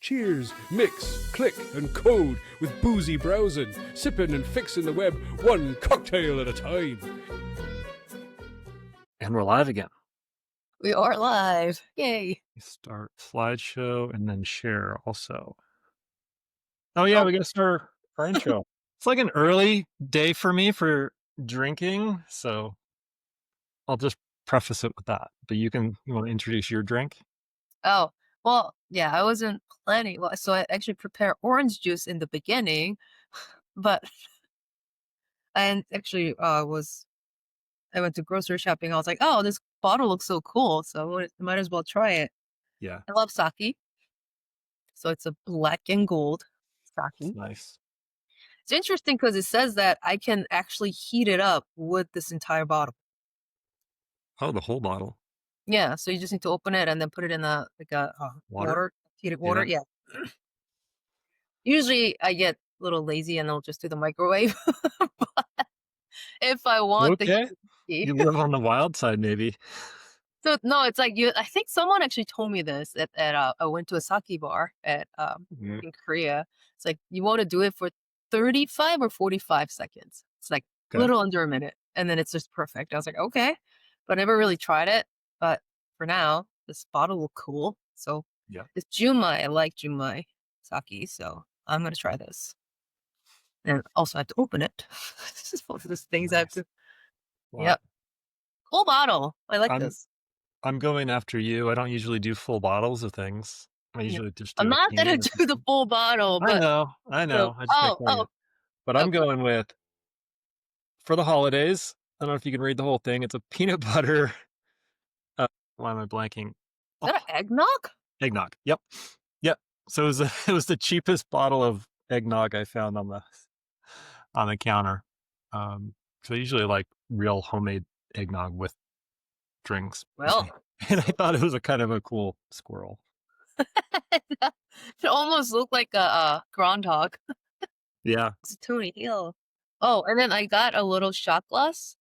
Cheers, mix, click, and code with Boozy browsing, sipping and fixing the web one cocktail at a time. And we're live again. We are live. Yay. Start slideshow and then share also. Oh yeah, we gotta start our intro. It's like an early day for me for drinking, so I'll just preface it with that. But you want to introduce your drink? Oh, well, yeah, I wasn't planning. Well, so I actually prepared orange juice in the beginning, but I actually I went to grocery shopping. I was like, oh, this bottle looks so cool, so I might as well try it. Yeah. I love sake, so it's a black and gold sake. Nice. It's interesting because it says that I can actually heat it up with this entire bottle. Oh, the whole bottle. Yeah, so you just need to open it and then put it in Water? Heated water. Yeah. Usually I get a little lazy and I'll just do the microwave. But if I want Okay. heat. You live on the wild side, maybe. So no, it's like I think someone actually told me this at I went to a sake bar at in Korea. It's like you want to do it for 35 or 45 seconds. It's like a little under a minute, and then it's just perfect. I was like, okay, but I never really tried it. But for now, this bottle look cool. So yeah, it's Junmai. I like Junmai sake, so I'm gonna try this. And also I have to open it. This is one of those things I have to. Wow. Yep. Cool bottle. I like this. I'm going after you. I don't usually do full bottles of things. I usually just do I'm not gonna do the full bottle, but I know. I just but I'm going with, for the holidays, I don't know if you can read the whole thing. It's a peanut butter. Why am I blanking? Is that an eggnog? Eggnog. Yep. So it was the cheapest bottle of eggnog I found on the counter. So I usually like real homemade eggnog with drinks. Well, and I thought it was a kind of a cool squirrel. It almost looked like a groundhog. Yeah. It's a Tony Hill. Oh, and then I got a little shot glass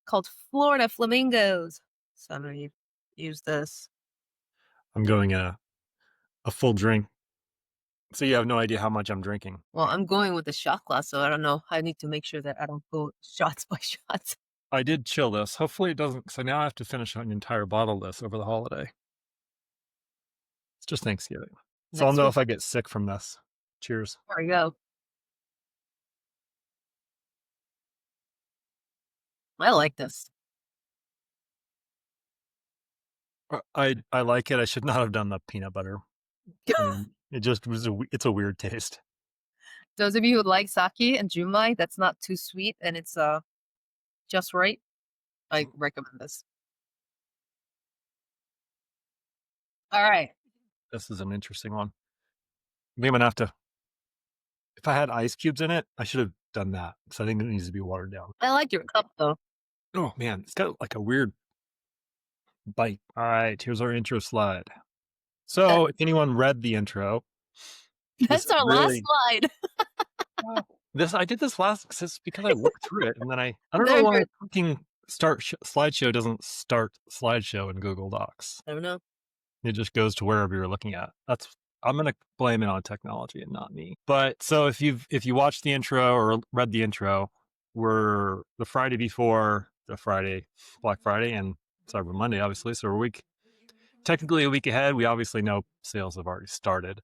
called Florida Flamingos. So I'm gonna use this. I'm going a full drink. So you have no idea how much I'm drinking. Well, I'm going with the shot glass, so I don't know. I need to make sure that I don't go shots by shots. I did chill this. Hopefully it doesn't. So now I have to finish an entire bottle of this over the holiday. It's just Thanksgiving. So I'll know if I get sick from this. Cheers. There we go. I like this. I like it. I should not have done the peanut butter. It just was it's a weird taste. Those of you who like sake and junmai, that's not too sweet and it's just right, I recommend this. All right. This is an interesting one. I think I'm gonna have to. If I had ice cubes in it, I should have done that. So I think it needs to be watered down. I like your cup though. Oh man, it's got like a weird bite. All right, here's our intro slide. So if anyone read the intro, that's our last slide. I did this last because I looked through it and then I don't know why fucking slideshow doesn't start slideshow in Google Docs. I don't know. It just goes to wherever you're looking at. I'm gonna blame it on technology and not me. But so if you watched the intro or read the intro, we're the Friday before the Black Friday and Cyber Monday, obviously. So we're technically a week ahead. We obviously know sales have already started,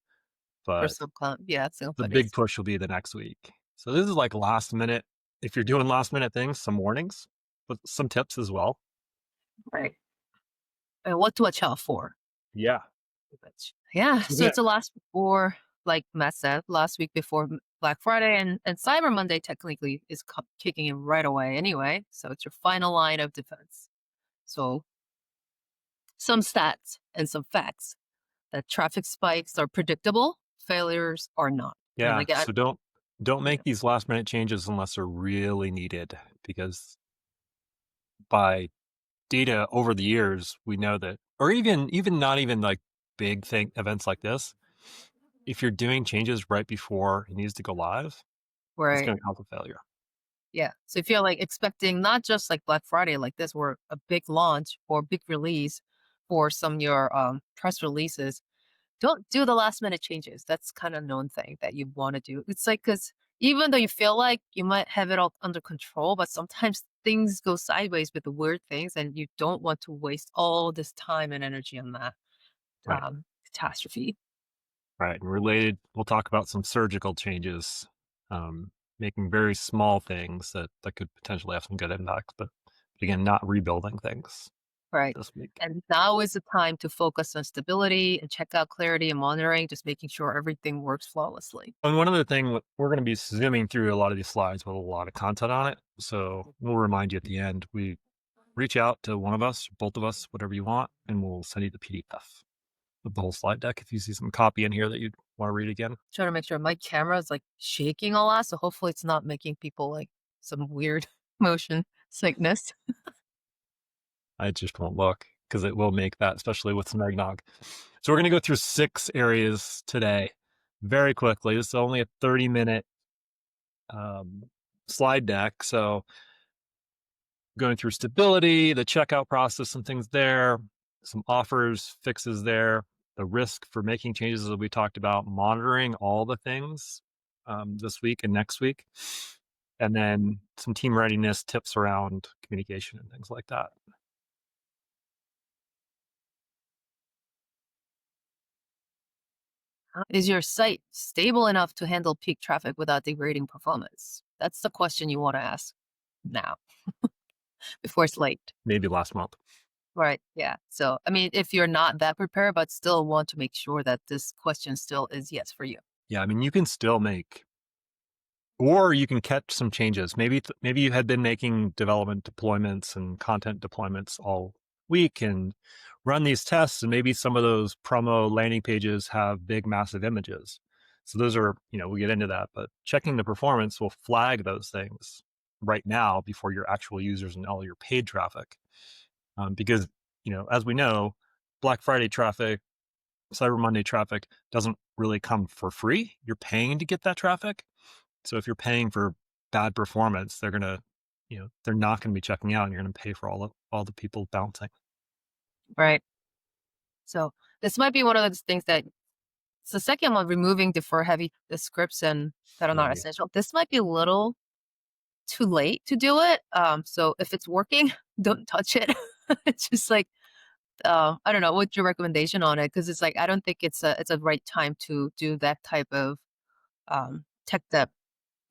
but the big push will be the next week. So this is like last minute. If you're doing last minute things, some warnings, but some tips as well. Right. And what to watch out for? Yeah. Yeah. So it's the last before, like Matt said, last week before Black Friday and Cyber Monday technically is kicking in right away anyway. So it's your final line of defense. So some stats and some facts that traffic spikes are predictable, failures are not. Yeah. Again, so don't make these last minute changes unless they're really needed, because by data over the years, we know that, or even not even like big events like this, if you're doing changes right before it needs to go live, it's going to cause a failure. Yeah. So if you're like expecting not just like Black Friday like this, or a big launch or big release for some of your press releases, don't do the last minute changes. That's kind of known thing that you want to do. It's like, because even though you feel like you might have it all under control, but sometimes things go sideways with the weird things, and you don't want to waste all this time and energy on that Right. catastrophe. Right. And related, we'll talk about some surgical changes, making very small things that could potentially have some good impacts, but again, not rebuilding things Right. this week. And now is the time to focus on stability and check out clarity and monitoring, just making sure everything works flawlessly. And one other thing, we're going to be zooming through a lot of these slides with a lot of content on it. So we'll remind you at the end, we reach out to one of us, both of us, whatever you want, and we'll send you the PDF with the whole slide deck if you see some copy in here that you want to read again. Trying to make sure my camera is like shaking a lot, so hopefully it's not making people like some weird motion sickness. I just won't look because it will make that, especially with some eggnog. So we're going to go through 6 areas today very quickly. This is only a 30-minute slide deck. So going through stability, the checkout process, some things there, some offers, fixes there, the risk for making changes that we talked about, monitoring all the things this week and next week, and then some team readiness tips around communication and things like that. Is your site stable enough to handle peak traffic without degrading performance? That's the question you want to ask now before it's late. Maybe last month. Right. Yeah. So, I mean, if you're not that prepared, but still want to make sure that this question still is yes for you. Yeah, I mean, you can still make, or you can catch some changes. Maybe you had been making development deployments and content deployments all week and run these tests, and maybe some of those promo landing pages have big, massive images. So those are, we'll get into that, but checking the performance will flag those things right now before your actual users and all your paid traffic. Because, as we know, Black Friday traffic, Cyber Monday traffic doesn't really come for free. You're paying to get that traffic. So if you're paying for bad performance, they're going to, they're not going to be checking out, and you're going to pay for all the people bouncing. Right. So this might be one of those things that it's the second one, removing defer heavy the scripts and that are not Yeah. essential. This might be a little too late to do it. So if it's working, don't touch it. It's just like, I don't know, what's your recommendation on it? Because it's like, I don't think it's a right time to do that type of tech debt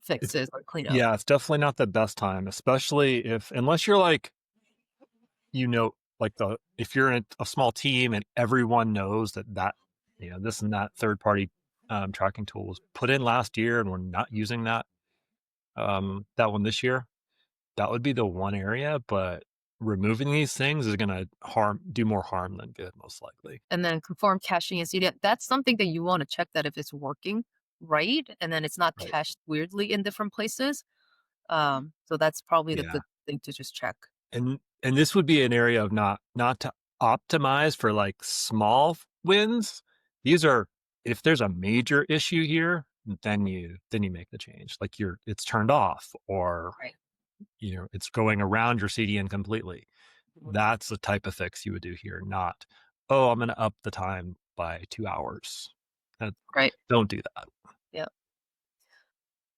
fixes or cleanup. Yeah, it's definitely not the best time, especially unless you're like, if you're in a small team and everyone knows that this and that third party tracking tool was put in last year and we're not using that one this year, that would be the one area. But removing these things is going to do more harm than good, most likely. And then conform caching and CDN, that's something that you want to check that if it's working right, and then it's not Right. cached weirdly in different places. So that's probably the good thing to just check. And this would be an area of not to optimize for like small wins. These are, if there's a major issue here, then you make the change. Like it's turned off, or Right. it's going around your CDN completely. That's the type of fix you would do here, not, oh, I'm going to up the time by 2 hours. Right. Don't do that. Yeah.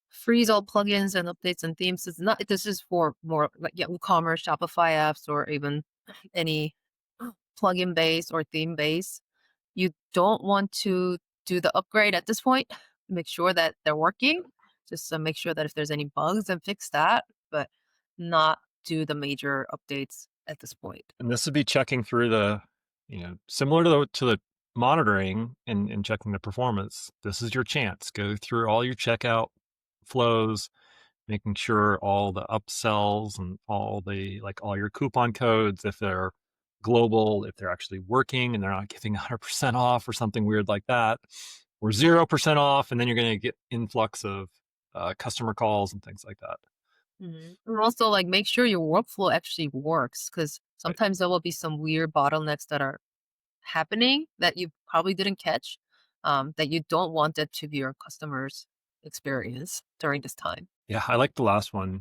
Freeze all plugins and updates and themes. This is for more like Ecommerce, Shopify apps, or even any plugin base or theme base. You don't want to do the upgrade at this point. Make sure that they're working. Just make sure that if there's any bugs, then fix that, but not do the major updates at this point. And this would be checking through the, similar to the monitoring and checking the performance. This is your chance. Go through all your checkout flows, making sure all the upsells and all your coupon codes, if they're global, if they're actually working and they're not giving 100% off or something weird like that, or 0% off, and then you're going to get influx of customer calls and things like that. And also, like, make sure your workflow actually works, because sometimes there will be some weird bottlenecks that are happening that you probably didn't catch, that you don't want that to be your customer's experience during this time. Yeah, I like the last one.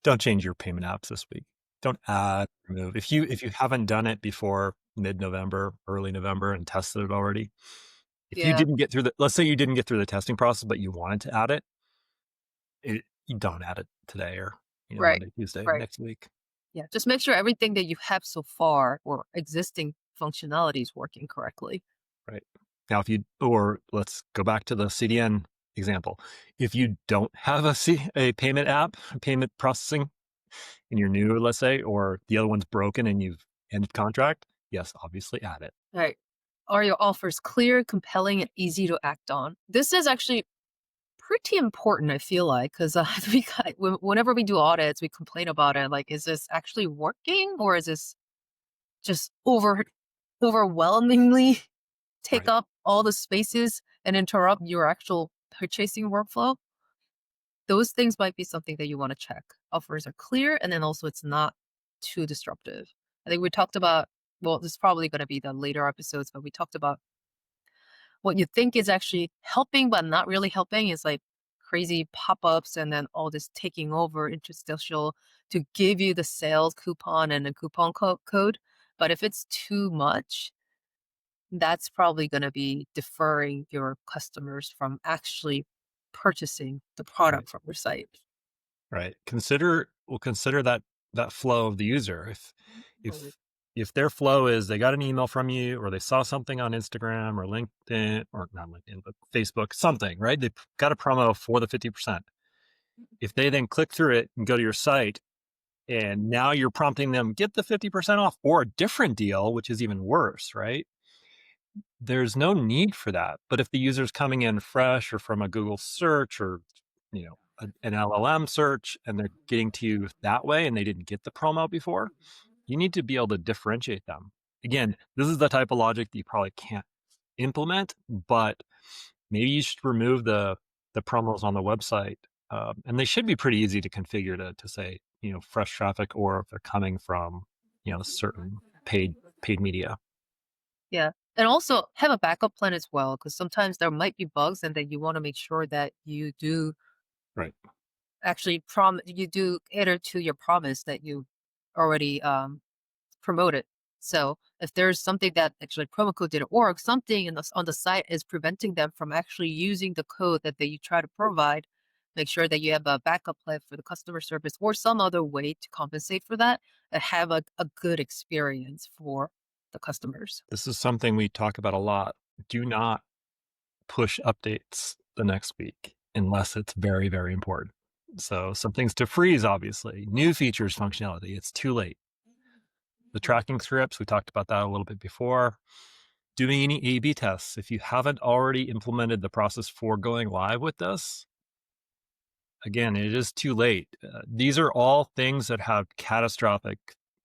Don't change your payment apps this week. Don't add, remove. If you haven't done it before, mid-November, early November, and tested it already. If you Yeah, didn't get through let's say you didn't get through the testing process, but you wanted to add it, you don't add it today or, right, Monday, Tuesday, right. next week. Yeah, just make sure everything that you have so far or existing functionality is working correctly. Right. Now, or let's go back to the CDN example. If you don't have a payment app, payment processing and you're new, let's say, or the other one's broken and you've ended contract, yes, obviously add it. Right. Are your offers clear, compelling, and easy to act on? This is actually pretty important, I feel like, because whenever we do audits, we complain about it. Like, is this actually working, or is this just overwhelmingly take Right. up all the spaces and interrupt your actual purchasing workflow? Those things might be something that you want to check. Offers are clear, and then also it's not too disruptive. I think we talked about, well, this is probably going to be the later episodes, but we talked about what you think is actually helping, but not really helping is like crazy pop-ups and then all this taking over interstitial to give you the sales coupon and a coupon code. But if it's too much, that's probably going to be deferring your customers from actually purchasing the Right. product from your site. Right. Consider that flow of the user. Mhm. If their flow is they got an email from you or they saw something on Instagram or LinkedIn or not LinkedIn, but Facebook, something, right? They got a promo for the 50%. If they then click through it and go to your site and now you're prompting them get the 50% off or a different deal, which is even worse, right? There's no need for that. But if the user's coming in fresh or from a Google search or, an LLM search and they're getting to you that way and they didn't get the promo before, you need to be able to differentiate them. Again, this is the type of logic that you probably can't implement, but maybe you should remove the promos on the website. And they should be pretty easy to configure to say, fresh traffic or if they're coming from, certain paid media. Yeah. And also have a backup plan as well, because sometimes there might be bugs and then you want to make sure that you do Right. actually you do adhere to your promise that you already promoted. So if there's something that actually promo code didn't work, something on the site is preventing them from actually using the code that you try to provide, make sure that you have a backup plan for the customer service or some other way to compensate for that and have a good experience for the customers. This is something we talk about a lot. Do not push updates the next week unless it's very, very important. So some things to freeze, obviously. New features functionality, it's too late. The tracking scripts, we talked about that a little bit before. Doing any A/B tests. If you haven't already implemented the process for going live with this, again, it is too late. These are all things that have catastrophic,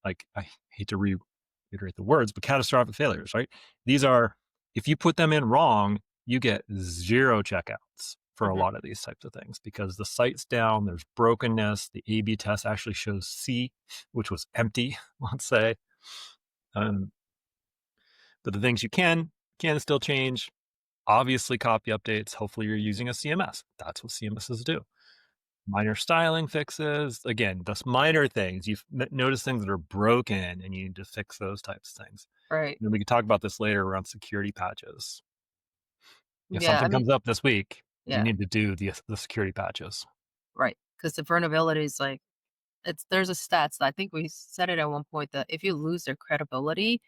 like I hate to reiterate the words, but catastrophic failures, right? These are, if you put them in wrong, you get zero checkouts for a Mhm. lot of these types of things because the site's down, there's brokenness. The A/B test actually shows C, which was empty, let's say. Um, but the things you can still change. Obviously, copy updates. Hopefully, you're using a CMS. That's what CMSs do. Minor styling fixes. Again, just minor things. You've noticed things that are broken and you need to fix those types of things. Right. And we can talk about this later around security patches. If Yeah. I something mean, comes up this week, you yeah. need to do the security patches. Right. Because the vulnerability is like, there's a stats that I think we said it at one point that if you lose their credibility,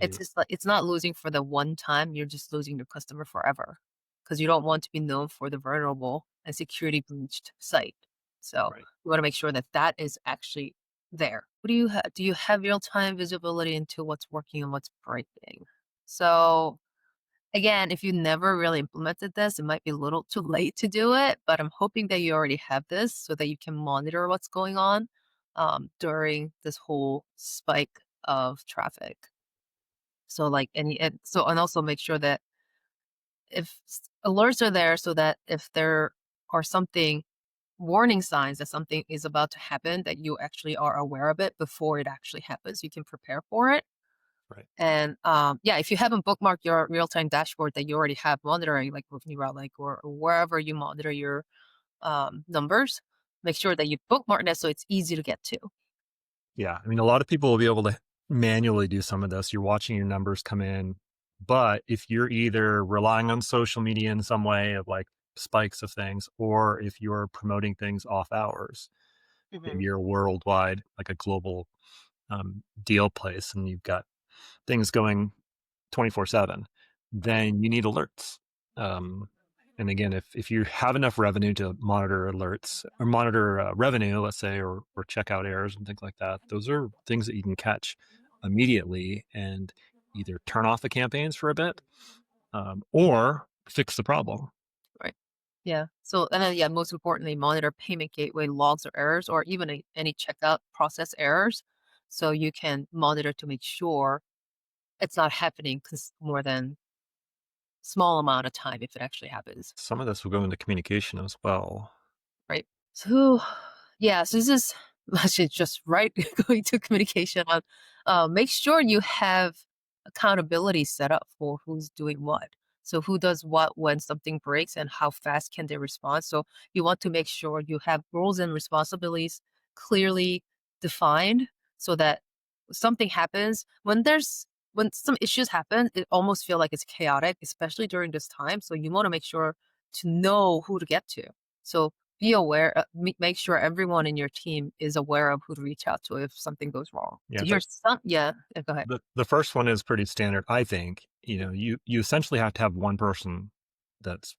it's Mhm. just like it's not losing for the one time, you're just losing your customer forever. Because you don't want to be known for the vulnerable and security breached site. So Right. you want to make sure that that is actually there. What do you have real time visibility into what's working and what's breaking? So again, if you never really implemented this, it might be a little too late to do it, but I'm hoping that you already have this so that you can monitor what's going on during this whole spike of traffic. So like and also make sure that if alerts are there so that if there are something warning signs that something is about to happen that you actually are aware of it before it actually happens, you can prepare for it. Right. And yeah, if you haven't bookmarked your real-time dashboard that you already have monitoring, like with New Relic or wherever you monitor your numbers, make sure that you bookmark that so it's easy to get to. Yeah. I mean, a lot of people will be able to manually do some of this. You're watching your numbers come in. But if you're either relying on social media in some way of like spikes of things, or if you're promoting things off hours, Hmm. maybe you're worldwide, like a global deal place, and you've got things going 24/7, Right. then you need alerts. Um, and again, if you have enough revenue to monitor alerts or monitor revenue, let's say, or check out errors and things like that, those are things that you can catch immediately and either turn off the campaigns for a bit or fix the problem. Right. Yeah. So, and then, yeah, most importantly, monitor payment gateway logs or errors, or even any checkout process errors. So you can monitor to make sure it's not happening more than small amount of time if it actually happens. Some of this will go into communication as well. Right. So, yeah, so this is actually just right going to communication on make sure you have accountability set up for who's doing what. So who does what when something breaks and how fast can they respond? So you want to make sure you have roles and responsibilities clearly defined so that something happens when some issues happen, it almost feel like it's chaotic, especially during this time. So you want to make sure to know who to get to. So be aware, make sure everyone in your team is aware of who to reach out to if something goes wrong. Yeah, So your son, yeah, go ahead. the first one is pretty standard, I think. You essentially have to have one person that's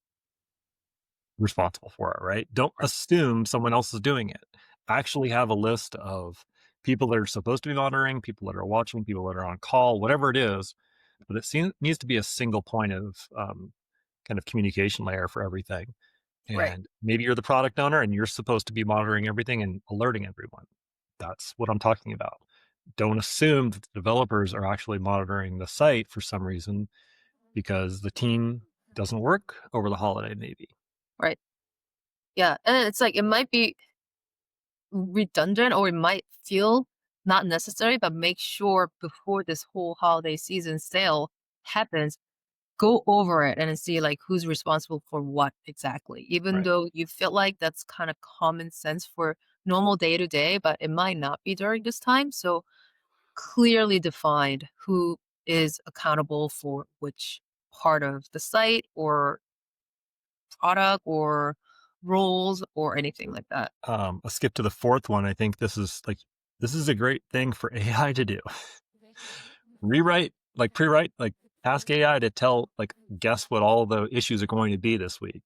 responsible for it, right? Don't Right, assume someone else is doing it. Actually have a list of people that are supposed to be monitoring, people that are watching, people that are on call, whatever it is. But needs to be a single point of kind of communication layer for everything. right, And maybe you're the product owner and you're supposed to be monitoring everything and alerting everyone. That's what I'm talking about. Don't assume that the developers are actually monitoring the site for some reason because the team doesn't work over the holiday, maybe. right. Yeah, and it's like it might be redundant or it might feel not necessary, but make sure before this whole holiday season sale happens, go over it and see like who's responsible for what exactly. Even Right. though you feel like that's kind of common sense for normal day to day, but it might not be during this time. So clearly defined who is accountable for which part of the site or product or roles or anything like that. I'll skip to the fourth one. I think this is a great thing for AI to do. Rewrite, like pre-write, like ask AI to guess what all the issues are going to be this week.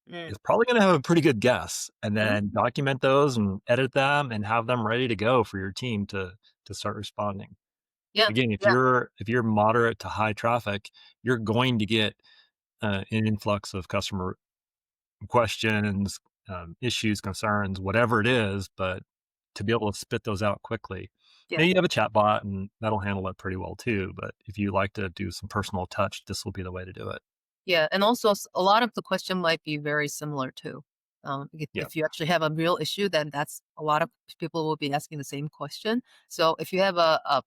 Mm. It's probably going to have a pretty good guess, and Mhm. then document those and edit them and have them ready to go for your team to start responding. Yeah, Again, yeah, if you're moderate to high traffic, you're going to get an influx of customer questions, issues, concerns, whatever it is, but to be able to spit those out quickly. yeah, Maybe you have a chat bot and that'll handle it pretty well too. But if you like to do some personal touch, this will be the way to do it. yeah. And also, a lot of the question might be very similar too. Yeah. If you actually have a real issue, then that's a lot of people will be asking the same question. So if you have a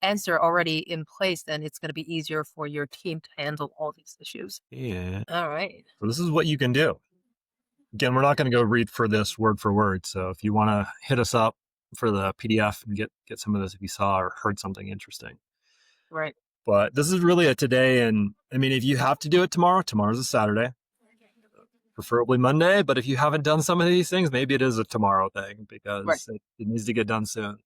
answer already in place, then it's going to be easier for your team to handle all these issues. Yeah. All right. So this is what you can do. Again, we're not going to go read for this word for word. So if you want to hit us up for the PDF and get some of this if you saw or heard something interesting. Right. But this is really a today. And I mean, if you have to do it tomorrow, tomorrow's a Saturday, preferably Monday. But if you haven't done some of these things, maybe it is a tomorrow thing Right. because it needs to get done soon.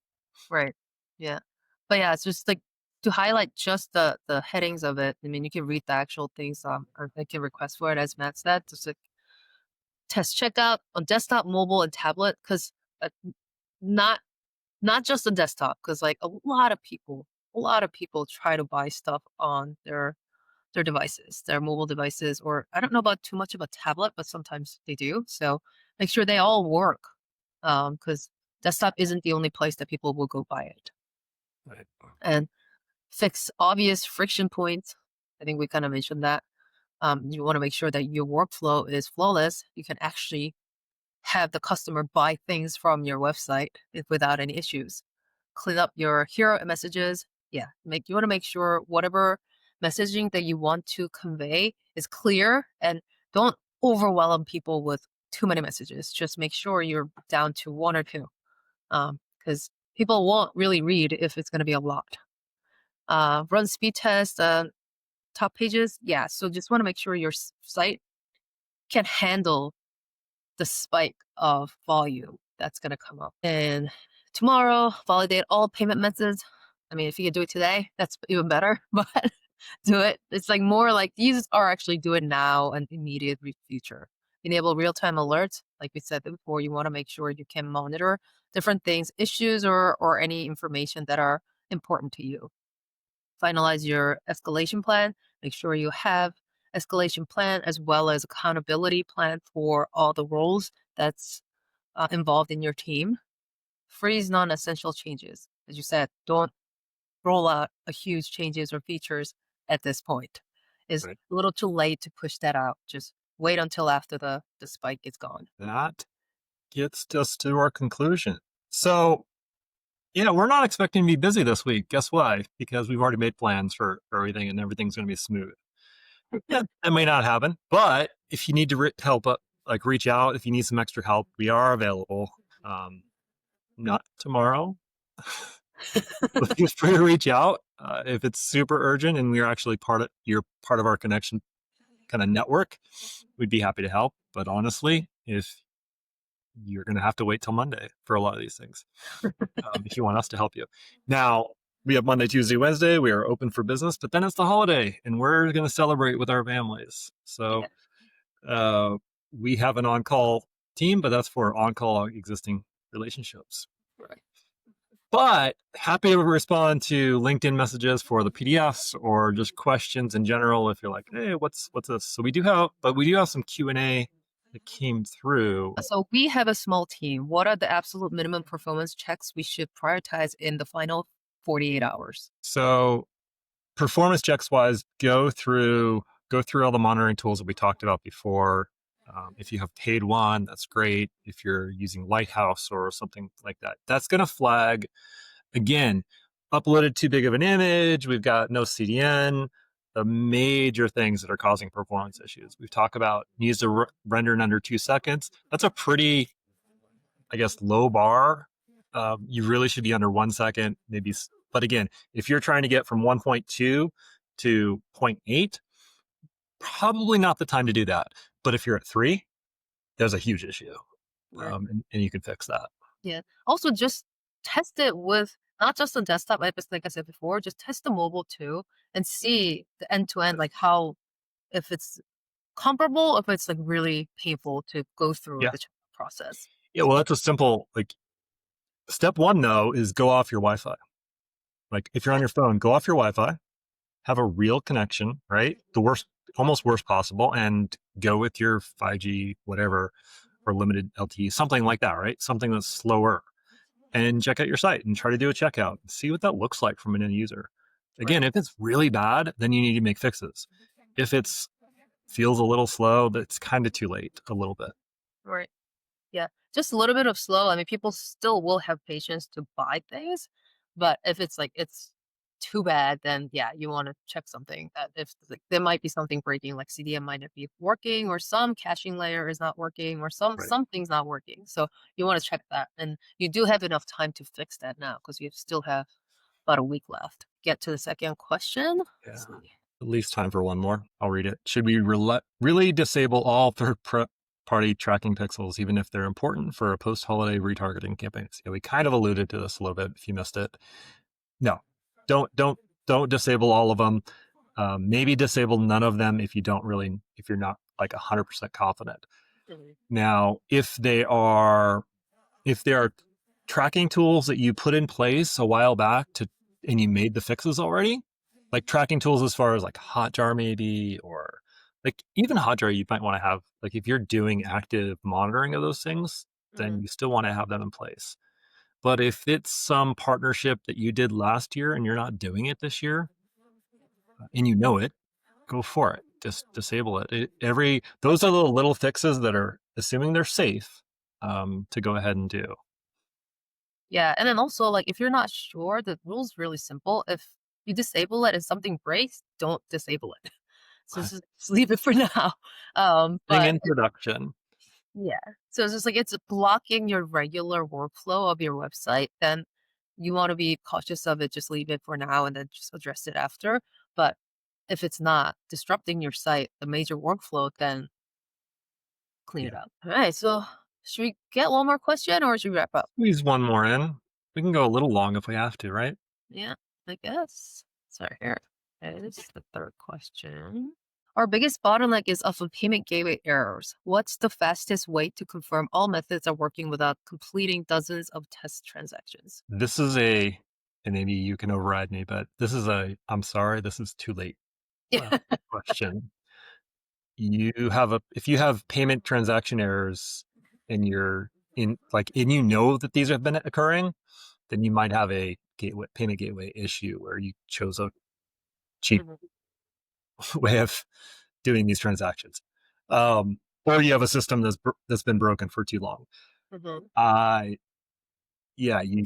Right. Yeah. But yeah, it's just like to highlight just the headings of it. I mean, you can read the actual things. Or they can request for it, as Matt said. Just like test checkout on desktop, mobile, and tablet. Because uh, not not just the desktop. Because like a lot of people try to buy stuff on their devices, their mobile devices, or I don't know about too much of a tablet, but sometimes they do. So make sure they all work. Because desktop isn't the only place that people will go buy it. Right. And fix obvious friction points. I think we kind of mentioned that. You want to make sure that your workflow is flawless. You can actually have the customer buy things from your website without any issues. Clean up your hero messages. Yeah, you want to make sure whatever messaging that you want to convey is clear and don't overwhelm people with too many messages. Just make sure you're down to one or two. Because people won't really read if it's going to be a lot. Run speed test, top pages. Yeah. So just want to make sure your site can handle the spike of volume that's going to come up. And tomorrow, validate all payment methods. I mean, if you can do it today, that's even better, but do it. It's like more like these are actually do it now and immediate future. Enable real-time alerts. Like we said before, you want to make sure you can monitor different things, issues or any information that are important to you. Finalize your escalation plan. Make sure you have escalation plan as well as accountability plan for all the roles that's involved in your team. Freeze non-essential changes. As you said, don't roll out a huge changes or features at this point. It's Right. a little too late to push that out. Just wait until after the spike is gone. That gets us to our conclusion. So, we're not expecting to be busy this week. Guess why? Because we've already made plans for everything and everything's going to be smooth. Yeah, that may not happen, but if you need to help, reach out, if you need some extra help, we are available. Not tomorrow. But feel free to reach out if it's super urgent and we're actually you're part of our connection kind of network. We'd be happy to help. But honestly, if you're going to have to wait till Monday for a lot of these things, if you want us to help you. Now, we have Monday, Tuesday, Wednesday. We are open for business, but then it's the holiday and we're going to celebrate with our families. So we have an on-call team, but that's for on-call existing relationships. Right. But happy to respond to LinkedIn messages for the PDFs or just questions in general. If you're like, hey, what's this? So we do have some Q&A that came through. So we have a small team. What are the absolute minimum performance checks we should prioritize in the final 48 hours? So performance checks wise, go through all the monitoring tools that we talked about before. If you have paid one, that's great. If you're using Lighthouse or something like that, that's going to flag. Again, uploaded too big of an image. We've got no CDN. The major things that are causing performance issues. We've talked about needs to render in under 2 seconds. That's a pretty, I guess, low bar. You really should be under 1 second, maybe. But again, if you're trying to get from 1.2 to 0.8, probably not the time to do that. But if you're at 3, there's a huge issue, and you can fix that. Yeah. Also, just test it with not just the desktop app, but like I said before, just test the mobile too and see the end to end, like how, if it's comparable, if it's like really painful to go through Yeah. the process. Yeah. Well, that's a simple, step 1 though, is go off your Wi-Fi. Like if you're on your phone, go off your Wi-Fi, have a real connection, right? Almost worst possible, and go with your 5G, whatever, or limited LTE, something like that, right? Something that's slower, and check out your site and try to do a checkout and see what that looks like from an end user. Again, if it's really bad, then you need to make fixes. If it's feels a little slow, that's kind of too late a little bit. Right. Yeah. Just a little bit of slow. I mean, people still will have patience to buy things, but if it's like it's too bad, then yeah, you want to check something that if like, there might be something breaking, like CDM might not be working, or some caching layer is not working, or something's not working. So you want to check that, and you do have enough time to fix that now because you still have about a week left. Get to the second question. Yeah. At least time for one more. I'll read it. Should we really disable all third-party tracking pixels, even if they're important for a post-holiday retargeting campaigns? Yeah, we kind of alluded to this a little bit. If you missed it, no, don't disable all of them. Maybe disable none of them if you're not like 100% confident. Mm-hmm. Now, if they are tracking tools that you put in place a while back and you made the fixes already, like tracking tools as far as like Hotjar maybe, or like even Hotjar, you might want to have, like if you're doing active monitoring of those things, then you still want to have them in place. But if it's some partnership that you did last year and you're not doing it this year, and you know it, go for it. Just disable it. Those are the little fixes that are assuming they're safe to go ahead and do. Yeah, and then also like if you're not sure, the rule's really simple. If you disable it and something breaks, don't disable it. So just leave it for now. But Introduction. yeah, so it's just like it's blocking your regular workflow of your website, then you want to be cautious of it, just leave it for now and then just address it after. But if it's not disrupting your site, the major workflow, then clean it Yeah. up. All right. So should we get one more question or should we wrap up? Squeeze one more in. We can go a little long if we have to, right? Yeah, I guess. Sorry, here is the third question. Our biggest bottleneck is often payment gateway errors. What's the fastest way to confirm all methods are working without completing dozens of test transactions? This is and maybe you can override me, but this is I'm sorry, this is too late Yeah. question. If you have payment transaction errors and you're and you know that these have been occurring, then you might have a payment gateway issue where you chose a cheap way of doing these transactions. Or you have a system that's been broken for too long. Yeah, you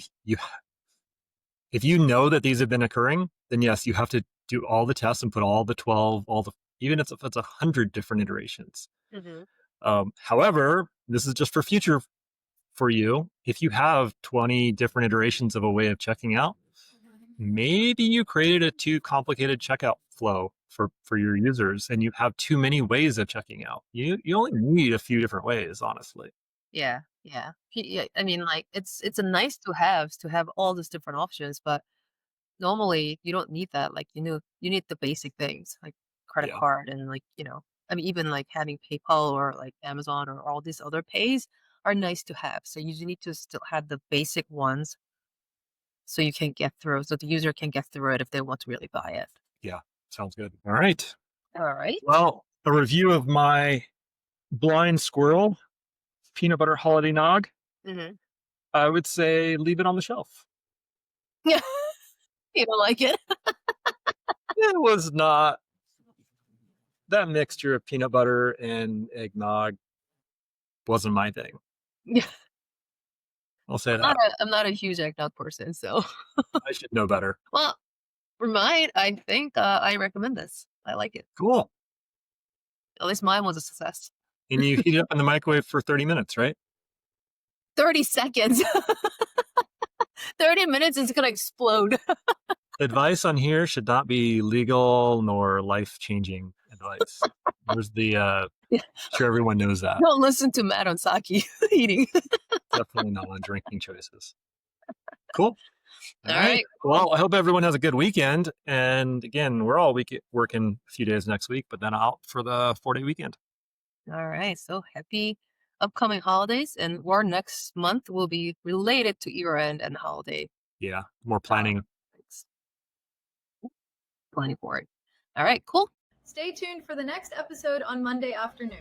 if you know that these have been occurring, then yes, you have to do all the tests and put all the 12, even if it's 100 different iterations. However, this is just for future for you. If you have 20 different iterations of a way of checking out, maybe you created a too complicated checkout flow for your users and you have too many ways of checking out. You only need a few different ways, honestly. Yeah, yeah. I mean, like it's a nice to have all these different options, but normally you don't need that. Like you need the basic things like credit Yeah. card and like I mean even like having PayPal or like Amazon or all these other pays are nice to have. So you need to still have the basic ones so you can get through, so the user can get through it if they want to really buy it. Yeah. Sounds good. All right. All right. Well, a review of my blind squirrel peanut butter holiday nog, Mm-hmm. I would say leave it on the shelf. Yeah, you don't like it. It was not that mixture of peanut butter and eggnog wasn't my thing. Yeah, I'll say that. I'm not a huge eggnog person, so I should know better. well, for mine, I think I recommend this. I like it. Cool. At least mine was a success. And you heat it up in the microwave for 30 minutes, right? 30 seconds. 30 minutes is gonna explode. Advice on here should not be legal nor life-changing advice. There's Yeah. sure everyone knows that. Don't listen to Matt on sake eating. Definitely not on drinking choices. Cool. All right. Well, I hope everyone has a good weekend. And again, we're all working a few days next week, but then out for the 4-day weekend. All right. So happy upcoming holidays. And our next month will be related to year end and holiday. Yeah, more planning. Planning for it. All right, cool. Stay tuned for the next episode on Monday afternoon.